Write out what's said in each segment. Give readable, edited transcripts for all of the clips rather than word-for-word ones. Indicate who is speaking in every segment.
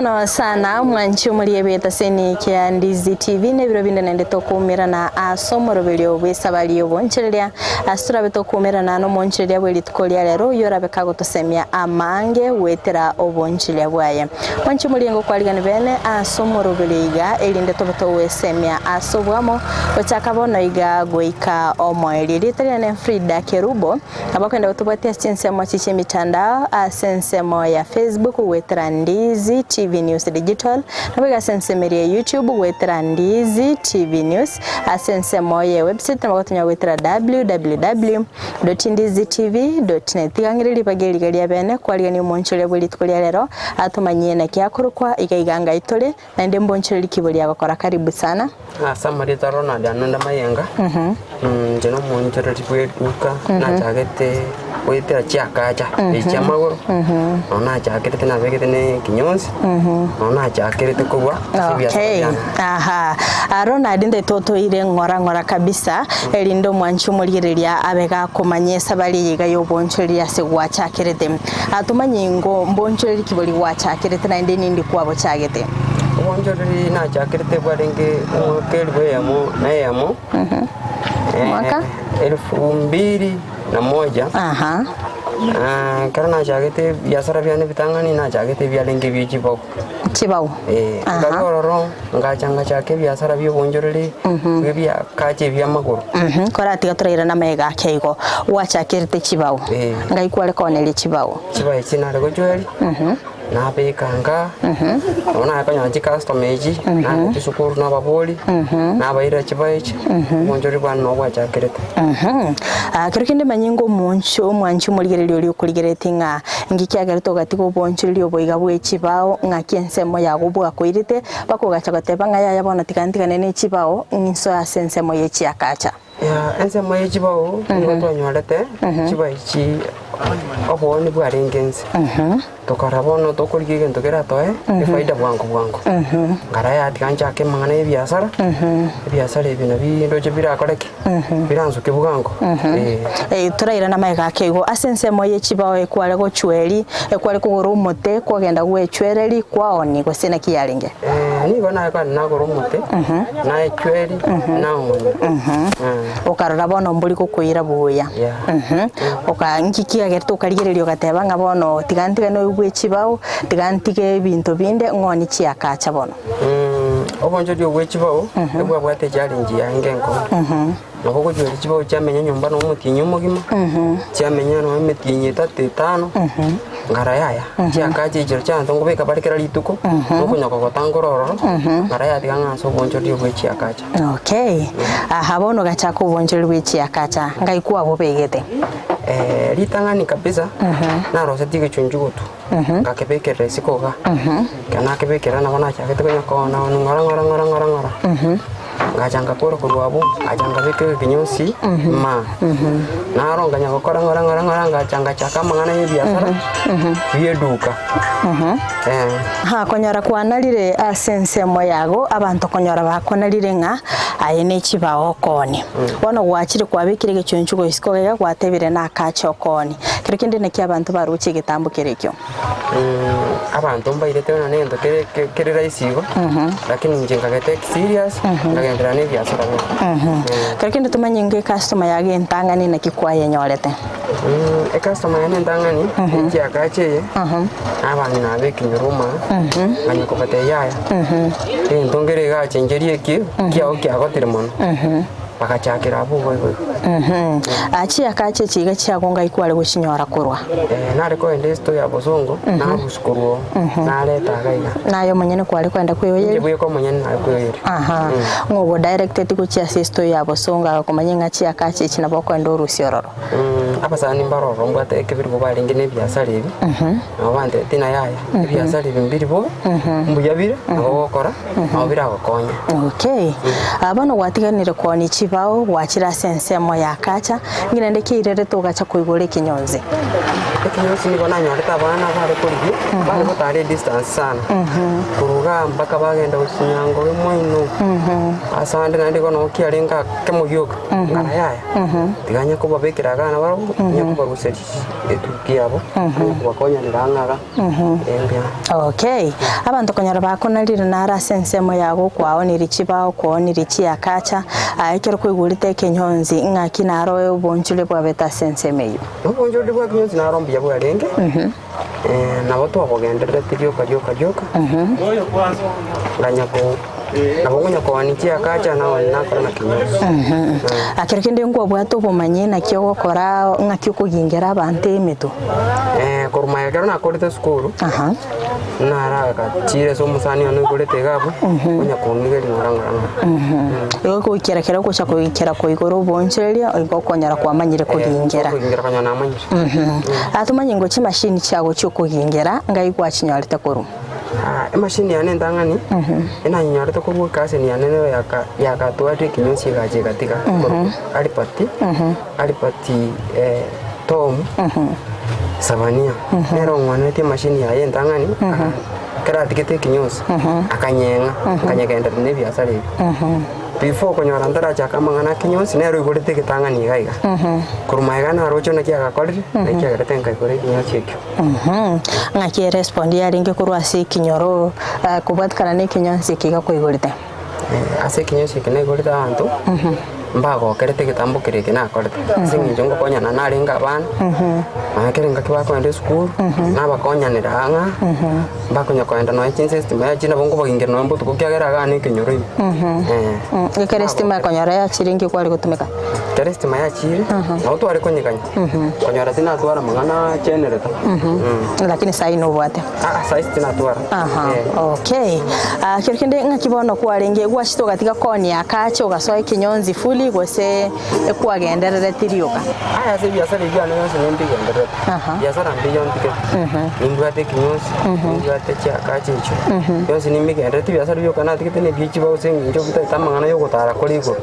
Speaker 1: Mono sana mwanchu muri ebeta seni kia Ndizi TV ne biro binde nende tokumira na asomoro bilyo bwesabali obonchereria astura betokumira na no monchereria bweli tukolia lero yorabe kago tosemia amange wetera obonchereria bwaye mwanchu muri ngo kwaligana bene asomoro biliga elinde tobeto wesemia asobwamo ochakabono iga goika omoeli litera ne Frida Kerubo abakwenda utubate sense mwachiche mitandao sense ya Facebook wetera Ndizi TV News Digital nabiga sense meri ya YouTube wetera Ndizi TV News sense moya website nabagotonya wetera www.ndizitv.net ngirili bageli gali abene kwaligani monchole bweli tukolia lero atumanyie na kyakurukwa igaiga itole na ndembo monchole kiboli abakora karibu sana
Speaker 2: samari tarona nda mayenga jeno monchole tibweduka na chagete wetera chiakacha ichamagoro ona chakete na vegete ne kinyonzi ona chakete kubwa
Speaker 1: okay aha arona dinde toto ile ngora kabisa elindo mwanchu mulireria abega komanyesa bali yiga yoboncholi asegwa chakete atumanyingo mboncholi kiboli wa chakete na ndeni ndi kwabo chagete
Speaker 2: boncholi na chakete bwarenge kelwe yamo na yamo
Speaker 1: mwaka
Speaker 2: 2001
Speaker 1: aha
Speaker 2: karena chagete biasara biane bitangani na chagete bialenge bichibao ngakororo ngachanga chake biasara byo bonjorere bya kache bya magoro
Speaker 1: korati gaturira na mega keigo wachakirite chibao ngaikwale konele chibao
Speaker 2: chinare gojweli na bekanga ona akanya chi customer eji na kisukuru na baboli na baira chibaechi bonjori bwa no wachakirite
Speaker 1: kirikinde manyingo mwanchu muligerero lyo kuligeretinga ngikyagarito gatiko bonchu lyo boiga bwe chibao ngakensemo yago bwa koirite bakogacha gateba ngaya yabona tikantika nene chibao nso asensemo ye chiakacha
Speaker 2: ya ensemo ye chibao ngoto nyorete chibaichi oboni bwa rengenzi tokarabono tokurigige ntokera toe faida bwangu ngaraya tikanja ke mangana biasara ibina bindo je birakoreke biranzuke bwangu
Speaker 1: turaira na maiga kego asense moye chibao ekwale go chweli ekwale kugoro umute kwagenda gwechwereri kwaoni gwasena kiyalenge
Speaker 2: ni bana ka na goro umute na echweri na umuntu
Speaker 1: okarora bono mbuli kukwira buya okangikiya gerto karigererio gateba ngabono tigantiga no gwechibao tigantike bintu binde ngoni chiakacha bono
Speaker 2: obonjo dio gwechibao ebwa bwate challenge yange nko nako kujwe chibao chamenya nyumba no mutinyo mugima chamenya no metinye 35 ngarayaya chiakacha ichiro chanto ngobeka barikera lituko nokunya kokotangororo ngaraya tiganga so bonjo dio gwechiakacha
Speaker 1: okay habono gachako bonjo gwechiakacha ngaikuwa bobegete
Speaker 2: litangani kabisa na roseti chunjugutu ngakebekera sikoga kana kebekera na bona chakete konya kona ngora ngachanga koro kurwabo achanga beke kinyosi ma na ronga nya kokora ngora ngachanga chaka mangana yebiasara yeduka
Speaker 1: konyara kwanalire asense moyago abantu konyara bakonalire nga ayene chibao koni bono gwachire kwabikire gechunchugo isikogega gwatebire na akacho koni kirikinde ne kyabantu baruchi gitambo kirekyo
Speaker 2: abantu mbairete na nendo kerera isigo lakini njenga gete serious ngagendera ne biasara
Speaker 1: kirikinde tumanyinge customer yage ntangani na kikwaye nyorete
Speaker 2: customer yane ntangani cyakache abantu nabe kinyuruma nganya kopate yaya ndongere gachenjerie kiao kyagotire mono bakachakira abo
Speaker 1: achi akache chiga cyagonga ikwale gushinyora kurwa
Speaker 2: nare ko endesto ya bozongo na buskuru nare tagaiga
Speaker 1: nayo munyene kwale kwenda kuyoyeri
Speaker 2: buye ko munyene na kuyoyeri
Speaker 1: ngobo directed ku chi assisto ya bozonga kumanyenga chi akache china boko ndo rusiororo
Speaker 2: abasani mbaroro mbate ekibiri ko balinge ne biasara ibi abande tina yaya biasara ibi mbiri bo mbuyabire abokora abira bakonya
Speaker 1: okay abano watiganire kwoni chibao wachira sense mo ensemo ya kacha ngina ndeke irere togacha kuigore kinyonzi
Speaker 2: kinyonzi ni bana nyoreta abana bari kurigi bari gutare distance sana kuruga mpaka bagenda usinyango imwino asande nandi kono kiarenga kemugyuka ngara yaya tiganya kuba bekira gana baro nyakuba guseri etukiabo kubakonya ndangaga
Speaker 1: okay abantu konyara bakonalire nara ensemo yago kwao nirichibao kwao nirichi ya kacha aikero kuigurite kinyonzi ngaki naro ubonjule bwa beta sensemeyo
Speaker 2: ubonjule bwa kinyonzi naro mbia bwa renge na watu wakogenderera tirio kajoka nganya ko nabongonya ko wanikia kacha na nakora na kinyonzi
Speaker 1: akirikende ngo bwato bomanye na kyo gukora ngaki kugingera abantu emeto
Speaker 2: korumaya kero na korite skuru naraga chire so musani ono ikorete gabu onya kumigeri ngorangoranga
Speaker 1: yo kuikera kero kucha kuikera ko igoro boncheria ogo konyara kwamanyire kugingera
Speaker 2: kanya na amanyire
Speaker 1: atumanye ngo chi machine chago cyo kugingera ngai kwa chinyorite koru
Speaker 2: machine yane ndangani ina nyorite ko kase ni yane yaka twate kinyonsi gaje katika alipati tom sabania nero ngwanete machine ya yendangani kera tikete kinyonsi akanyenga kanyegenda ne biasara before konyora ndara chaka mangana kinyonsi nero igurite kitangani gaiga kurumaiga na rocho na kiaga kolire na kiaga tenga ikore kinyonsi ekyo
Speaker 1: ngaki respondi yaringe kurwasi kinyoro kubatkana ne kinyonsi kiga kuigurite
Speaker 2: ase kinyonsi kine igurite antu mbago kerete kitambo kireke na korete singi jongo konya na naringa bana kerenga kiba kwenda school na bakonya ni ranga bakonya kwenda no engine system ya china bongo bagingera no mbuto kukyagera gani kinyoro
Speaker 1: ikere system ya konyora ya chiringi kwali gutumika
Speaker 2: kere system ya chiri na utu ari konyikanya konyora tina twara mangana genereta
Speaker 1: lakini sai no bwate
Speaker 2: sai tina twara
Speaker 1: okay kirikende ngakibono kwarenge gwashito katika koni ya kacho gaswa kinyonzi fuli gose ekwagenderere tirioka
Speaker 2: aya se biasara igana yose nembigenderere biasara mbiyo ndike indwate kinyonzi indwate cyakache cyo yose nimbigenderere biasara byo kana tikete ne bichi bawose njo butamangana yo gutara kurigo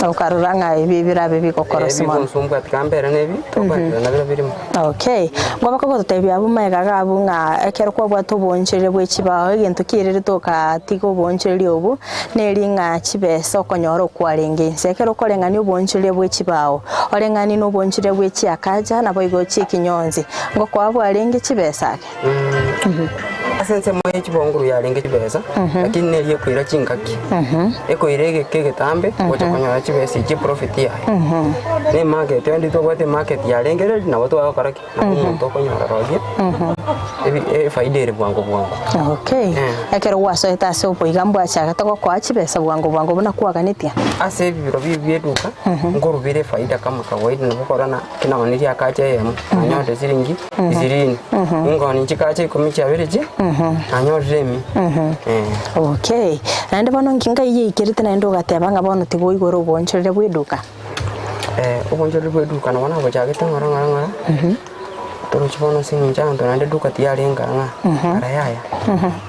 Speaker 1: ukaruranga ibi birabe bikokorosimo
Speaker 2: nsumba tikambere nebi tokwanira nabira birimo
Speaker 1: okay ngoba ko gutebya bumega gabu nga ekero kwa bwato bonjere bwekibaho egento kirere toka tiko bonjere obu neringa chibeso konyoro kwarenge sekero kolengani obonjire bwekibao olengani no bonjire bweki akaja nabo igochi kinyonzi ngo kwa bwarenge kibesake
Speaker 2: asense moye kibonguru yarenge kibesa lakini neriye kwira chinkaki eko irege kegetambe ocha konyora kibesa ki profit ya ne market ndi to bote market yarengere na watu wa karaki na to konyora rogie faida ire bwango
Speaker 1: okay ekero waso etase opo igambwa chaka to kwa kibesa bwango bona kwaganitia
Speaker 2: ase biro bieduka ngoro bire faida kama kawaida na gukorana kina waniri akache yemo anyote siringi 20 ngoni chikache komicha bereje anyoremi
Speaker 1: okay nande bono nginga iye ikerite na ndo gateba nga bono tigo igoro bonchorere bweduka
Speaker 2: ubonchorere bweduka na wana bachagete ngora toro chibono sinja ndo nande duka tiarenga nga arayaya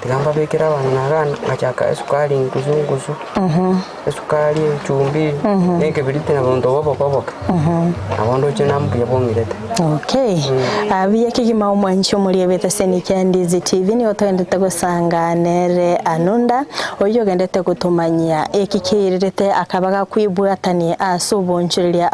Speaker 2: tigamba bekera bana nagana ngachaka esukari nkuzunguzu esukari chumbi neke bilite na bondo bobokoboka abondo chena mbuye bongirete
Speaker 1: okay abiye kigima umwancho muri ebeta seni Kyandizi TV ni otendete gusanga nere anunda oyo gendete gutumanya ekikirite akabaga kwibwatani asubonchiria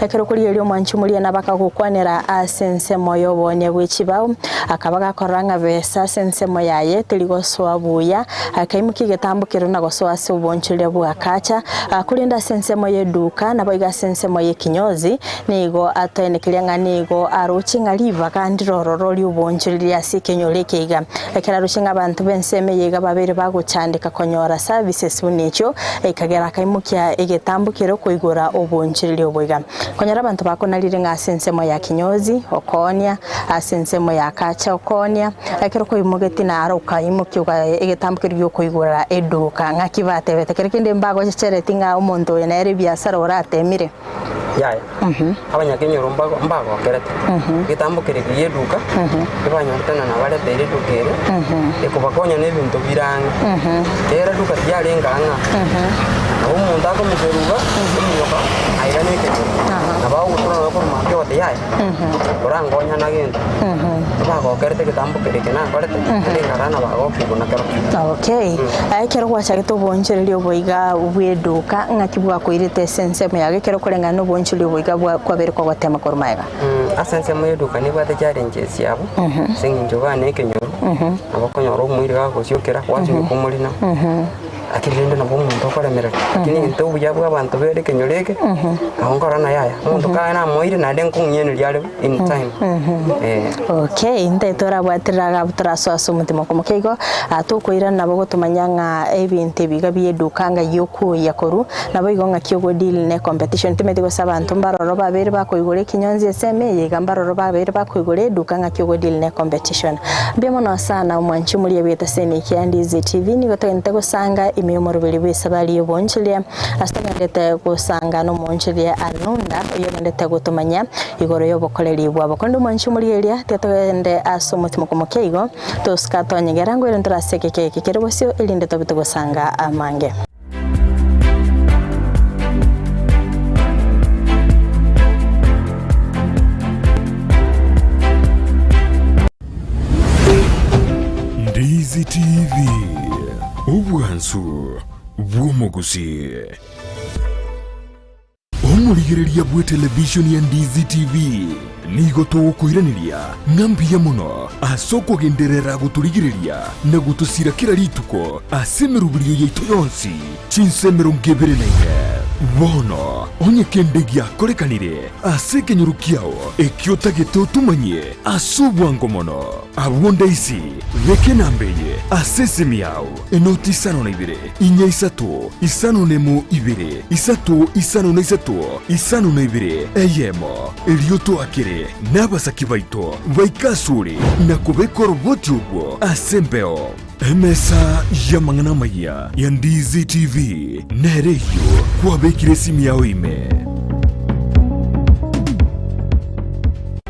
Speaker 1: ekero kuri yeri umwancho muri nabaka gukwanira asense moyo bonye bwekibao akabaga koranga besa sense moyaye tuligoswa buya akaimuki getambukiro na goswa subonchiria bwakacha kulinda sense moye duka nabo iga sense moye kinyozi nigo atenekiria nigo aruchinga liva kandi rororo lyubonjiriria sikenyoleke iga ekera ruchinga abantu benseme yega babere baguchandika konyora services unicho ekagera kaimukia egetambukiro kuigura obonjiriri obwiga konyora abantu bakonalire nga sensemo ya kinyozi okonia asensemo ya kacha okonia ekero koimugeti na aruka imukyo egetambukiro kuigura eduka ngakibate betekerekinde mbago chereti nga umuntu enere biasara oratemire
Speaker 2: yaya abanyakenyoro mbago kerete gitambukire yeduka ibanyotana na bale tere dukere ekubakonya nebintu biranga era duka yarenga nga umuntu akomezeruga umyoka aiganike naba utura no kuruma kyo tiyai kurangonya nagenda bagokerete kitambo kirikena korete ngarana bagokibona kero.
Speaker 1: Okay, aikero kwacha gitobonchereri oboiga bweduka ngakibwa koirete sense muyage kero kurenga no boncheri oboiga kwa bere kwa gwatema korumaega
Speaker 2: asense muyeduka ni bwate challenges yabo singinjoga nekenyoro abakonyoro mwiri gagociokera kwacho kumurina akirinde na bomu ndokoremera kini into buyabu abantu bere kenyoreke ahonkorana yaya muntu kana moire na den kunyene lyale in time.
Speaker 1: Okay, ntetora bwatiraga butraso mutima komukego atokoira nabo gotumanyanga ebintu biga byedukanga yoku yakoru nabo igonga kyogo deal ne competition timete go sabantu mbaroro babere bakoigore kinyonzi eseme yega mbaroro babere bakoigore dukanga kyogo deal ne competition byemono sana umwanchi muri yebeta sene Kyandizi TV ni gotente gosanga imiyomoro biri bese bali bonchilia astagendete gusanga no monchilia anunda yogendete gutumanya igoro yobokoleri bwabo kondo mwanchi muri elia tetogende asomutima komukeigo toskatonyegera ngo irendra sekeke kekerebosio ilinde tobito gusanga amange.
Speaker 3: Ndizi TV Obwansu bw'omugusi omurigereria bwe television ya Ndizi TV nigo tugukwiraniria ngambia muno asoko genderera guturigireria na gutusira kira rituko asemerubirio yaitu yonsi chinsemero ngebere naine bono onye kendegia korekanire asekenyorukiao ekiotagete otumanye asubwango mono abonda isi reke nambeye asesemiao enoti isano na ibere inya isatu isano nemu ibere isatu isano na isatu isano na ibere eyemo elioto akire n'abasaki baito baikasure na kubekora uboti ubwo asembeo emesa yamangana maya ya Ndizi TV nereyo kwabekire simu yao ime.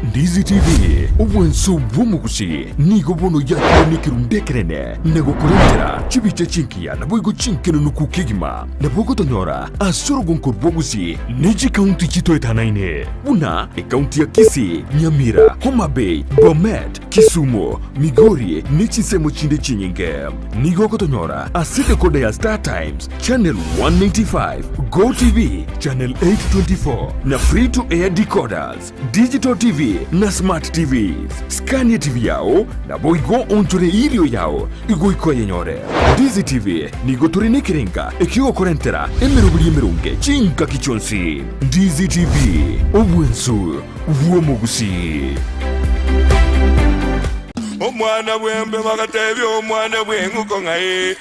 Speaker 3: Ndizi TV obwenso bw'omugusi nigo bono yakirundekerene nego kurendera chibiche chinkia na boigo chinkeno nukukigima na bogo tonyora asoro gonko bogusi neji county chito etanaine una county ya Kisii, Nyamira, Homa Bay, Bomet, Kisumu, Migori nechi semo chinde chinyinge nigo kotonyora asite kode ya Star Times channel 195 Go TV channel 824 na free to air decoders digital TV na smart TVs Scania TV yao na boigo onchore ilio yao igo iko yenyore Ndizi TV nigo turine kirenga ekigo korentera emerubiri emerunge chinka kichonsi Ndizi TV obwensu bw'omugusi
Speaker 4: omwana wembe bagatebi omwana bwenguko ngaye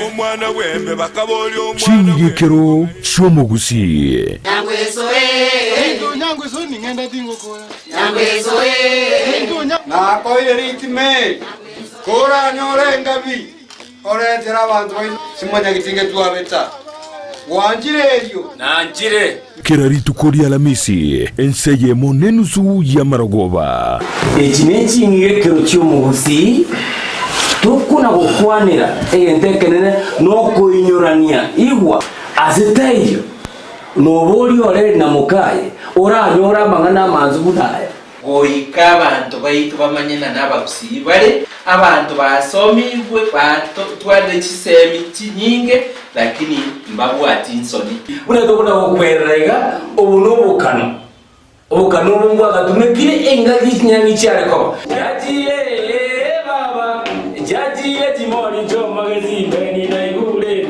Speaker 4: omwana wembe bakaboli omwana
Speaker 3: chingekero chomugusi
Speaker 5: nyangweso ningenda tingoko
Speaker 6: nakoire ritime kora nyore ngabi oretera abantu simanya gitinge twabeta wanjire elio
Speaker 4: nanjire
Speaker 3: Keraritu kori Alamisi enseye monenusu ya Marogoba
Speaker 7: ekineki ngekero kyomugusi tukuna gukwanira entekenene nokuinyorania igwa aziteyo noboli ore na mukaye oranyora mangana manzu budaya
Speaker 8: goika abantu baitu bamanyena n'abagusi bale abantu basomibwe batwade kisemi kinyinge lakini mbabwati insoni
Speaker 7: unatokuna okwerega obunobukano obukano bungu akatumekire engagi kinyangi cyareko jajiye baba jajiye timoni jo magazine beni na igule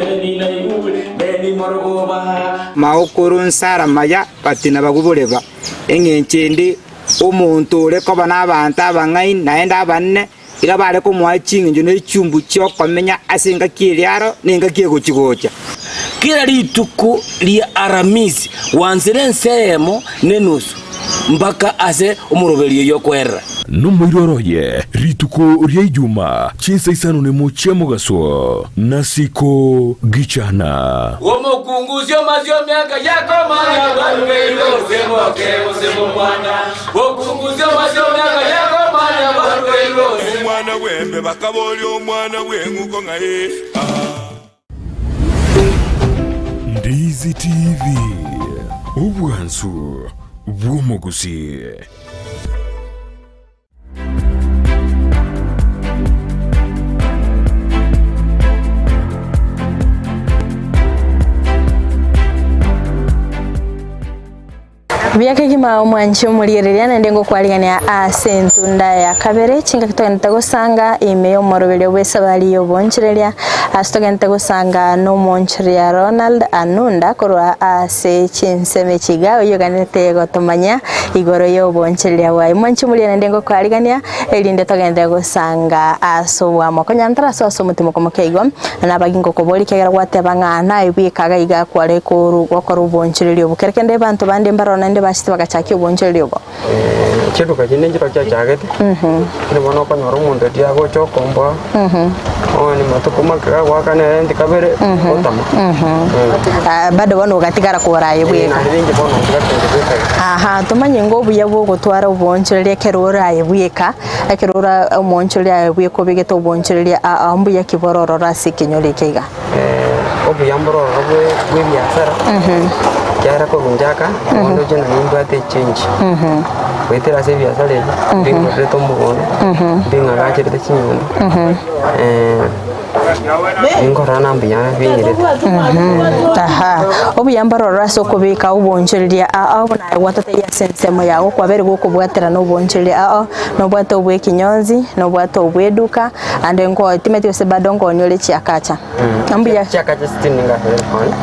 Speaker 7: beni Marogoba
Speaker 6: maokoro nsara maya patina bagubuleba engenchende omuntu ureko bana abantu abangai naenda abanne ira bare ko mwachinga njo n'echumbu cyo komenya asenga kiriaro ninga kiego kigocha
Speaker 7: kira rituko lia Aramisi wanzire nsemo nenusu mpaka ase umurobelio yokwera
Speaker 3: Numuiroroye rituko ria Ijuma chinsa isano ne mochemo gaso nasiko gichana
Speaker 7: omukunguzyo mazyo myaka yako manya balwelo semo mwana okunguzyo mazyo myaka yako manya balwelo
Speaker 4: omwana wembe bakaboli omwana bwenguko ngaye
Speaker 3: Ndizi TV obwansu bw'omuguzi.
Speaker 1: Byake kima omwanchi omuliriria nende ngokwaligania asentunda ya kabere chinga kitogenda gusanga imeyo morobele wesa bali obonchireria astogenda gusanga no monchiria Ronald Anunda korwa ase chinseme chiga yoganete gotomanya igoro yo bonchireria wa mwanchi mulia nende ngokwaligania elinde togenda gusanga aso wa mokonyantara so mutimo komokeigo na bagingo koboli kegera gwatebanga na ibikaga iga kware koru gokoro bonchireria bukerekende bantu bande mbarona nde bashite bagachaki obonjeri obo
Speaker 2: chindu kachine njiro chachagete ni bono ko nyoro mundu dia go chokomba ni matuko makaga gwakane ndi kabere otama
Speaker 1: bado bono gatigara koraye bweka
Speaker 2: na ringi bono ngatinge
Speaker 1: aha tumanye ngo buya bwo gutwara obonjeri kerora bweka kerora omonjeri bweko bigete obonjeri ambu ya kibororo rasi kinyore kega
Speaker 2: obuya mbororo bwe biasara Kiara ko bunjaka ondo jena nimbate change wetera se biasara bingo reto mugono binga gachete chinyuno bingo rana mbiyana bingire
Speaker 1: aha obuyambaro raso kubika ubonjeria abona watate ya sensemo yawo kwabere gwo kubwatera no bonjeria no bwato obwe kinyonzi no bwato obweduka ande ngo timeti yose badongo nyole chiakacha ambuya
Speaker 2: chiakacha stininga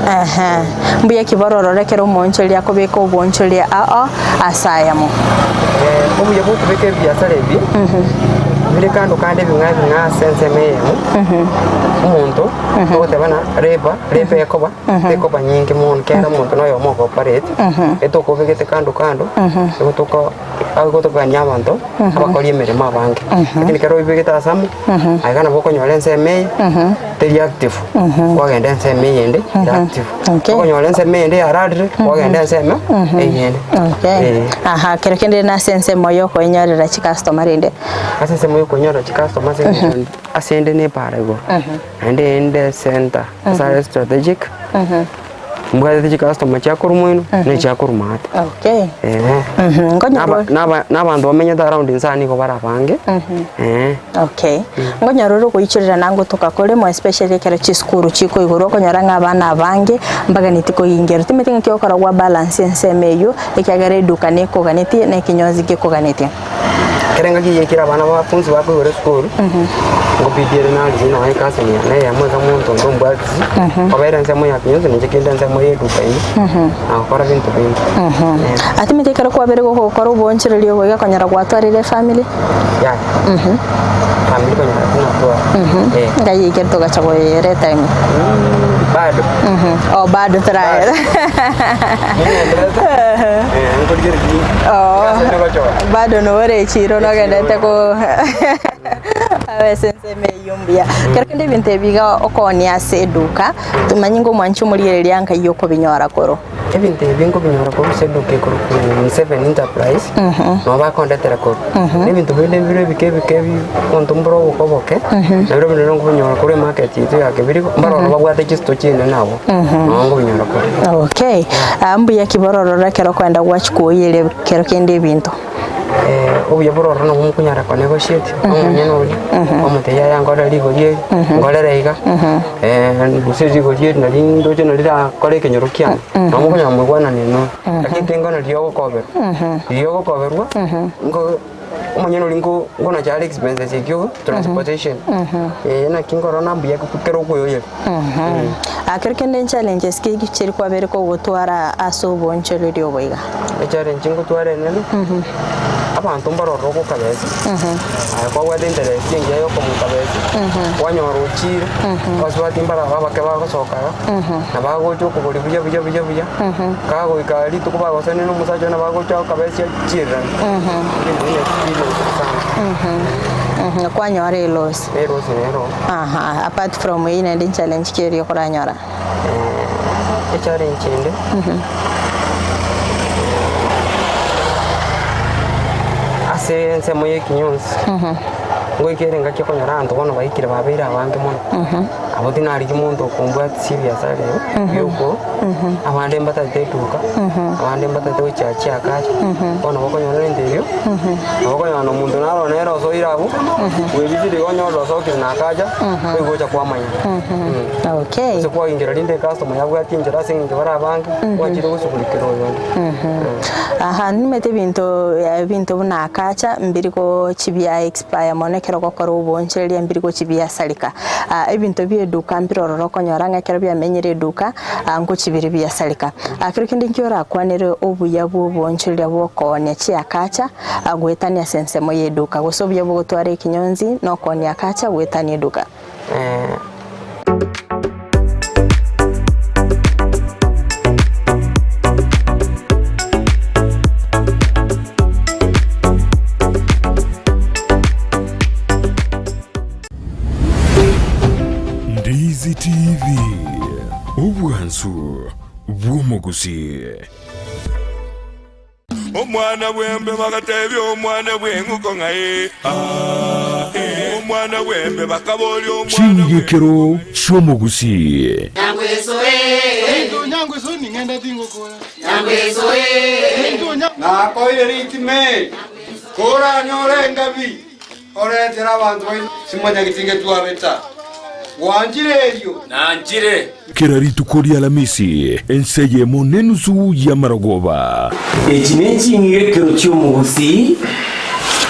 Speaker 1: aha mbuya kibororo rekero monjeria kubika ubonjeria asayamo
Speaker 2: obuya bwo kubika biasara ebi bile kando kande binga sensemo umuntu ogotebana repa ekoba nyingi muno kenda muntu noyo moko operate etokobegete kando agotokania abantu abakori emirimo abange lakini kero ibegete asamu aigana bokonyora enseme teri active wagenda enseme yende active okonyora enseme yende aradre wagenda enseme eyende
Speaker 1: aha kero kende na sense moyo ko enyorera chi customer inde
Speaker 2: asese moyo ko enyorera chi customer asende ne parego ende center sare strategic strategic customer chakuru mwino ne chakuru mate
Speaker 1: okay
Speaker 2: n'abantu bamenye around insani ko barabange
Speaker 1: okay ngonyaroro kuichirira nango tukakole mo especially kera chiskuru chiko igoro konyara ng'abana abange mbaga nitiko ingero timetinga kyokora wa balance ensemeyo ekyagare duka neko ganeti ne kinyozi giko ganeti
Speaker 2: kerenga giyekira abana bafunzi bako gore school ngo bidire na lino ay kasi ni na ya mwe kamu ndo mbwazi obera nsemo ya kinyozi nje kinda nsemo yedu paini akora bintu bintu
Speaker 1: atimete kera kwa bere go kora ubonchiriri ogo kanyara gwatwarire family
Speaker 2: ya family kanyara kuna
Speaker 1: ngai kerto gacha go yere time
Speaker 2: bado
Speaker 1: bado traer bado no ore chiro no gendete ko awesense meyumbia kerekende binte biga okoni aseduka tumanyingo mwanchu muliereria nka yoko binyora koro
Speaker 2: ebinte bingo binyora koro seduke koro 7 enterprise no ba kondetera koro ebintu binde bire bikebi kontumbro ukoboke nabiro bino ngo binyora koro market yitu yake biri mbaro bagwate kisto chine nabo ngo binyora koro
Speaker 1: okay ambu ya kibororo rakero kwenda gwachikoyere kerekende bintu
Speaker 2: obuya bororo no mukunyara ko negotiate omunyeno uli omuteya yangora ligolie ngorera iga busezi golie na lindo je nalira kore kenyorukia no mukunyara mugwana nino akitengo na liyo koberwa ngo omunyeno lingo ngona jali expenses ikyo transportation na kingoro na mbuya kukero koyoye
Speaker 1: akerekende challenges kiki chiri kwa bere ko gutwara asobo nchero dio boiga
Speaker 2: challenge ngutwara nene abantu mbaroro ko kabezi kwa wade interest ngiyo ko mu kabezi wanyoro uchire baswati mbara babake bagosoka na bagocho ko buri buya kago ikali to ko bagosane no musacho na bagocho kabezi chira
Speaker 1: kwa nyore los apart from ine din challenge kiri ko ranyora
Speaker 2: challenge inde ase moye kinyonzi ngo ikere ngake konyara antu bono baikire babira abange mono aboti nari kimuntu kumbwa serious ale yuko abande mbatate tuka abande mbatate chachi akaje bona boko nyone ndeyo boko nyone muntu naro nero so irabu webizire gonyo so kina akaja kwegocha kwa manya
Speaker 1: okay
Speaker 2: so kwa ingira linde customer yabwa tinjira singe barabange wachiro gusukulikiro yondo
Speaker 1: aha nimete bintu buna akacha mbiriko chibia expire monekero gokoro ubonchereria mbiriko chibia salika ebintu byeduka mbirororo konyoranga kero byamenyere duka ngo chibiri bya salika akiro kindi nkiora kwanere obuya bwobonchereria bwokonya chi akacha agwetania sensemo yeduka gosobya bwotware kinyonzi no konya akacha gwetania duka
Speaker 3: Ndizi TV obwansu bw'omugusi
Speaker 4: omwana bwembe bagatebya omwana bwenguko ngaye omwana bwembe bakaboli omwana
Speaker 3: chingekero cy'omugusi
Speaker 5: Nyangwe so ni ngenda tingokora.
Speaker 9: nakoire ritime kora nyore ngabi oretera abantu simanya gitinge twabeta wanjirerio
Speaker 4: nanjire
Speaker 3: kera rituko rya Alamisi enseye monenusu ya Marogoba
Speaker 10: eki n'ekingekero cy'omugusi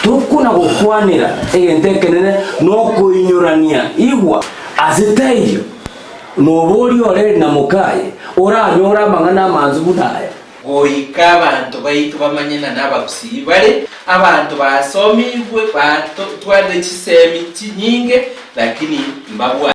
Speaker 10: tukuna gukwanira egentekenene n'okuinyurania igwa azitayo nobori oreri na mukaye oranyora amang'ana amanzi bunaya
Speaker 8: goika abantu baitu bamanyena n'abagusi bale abantu basomibwe batware chisemi chinyinge lakini mbabwa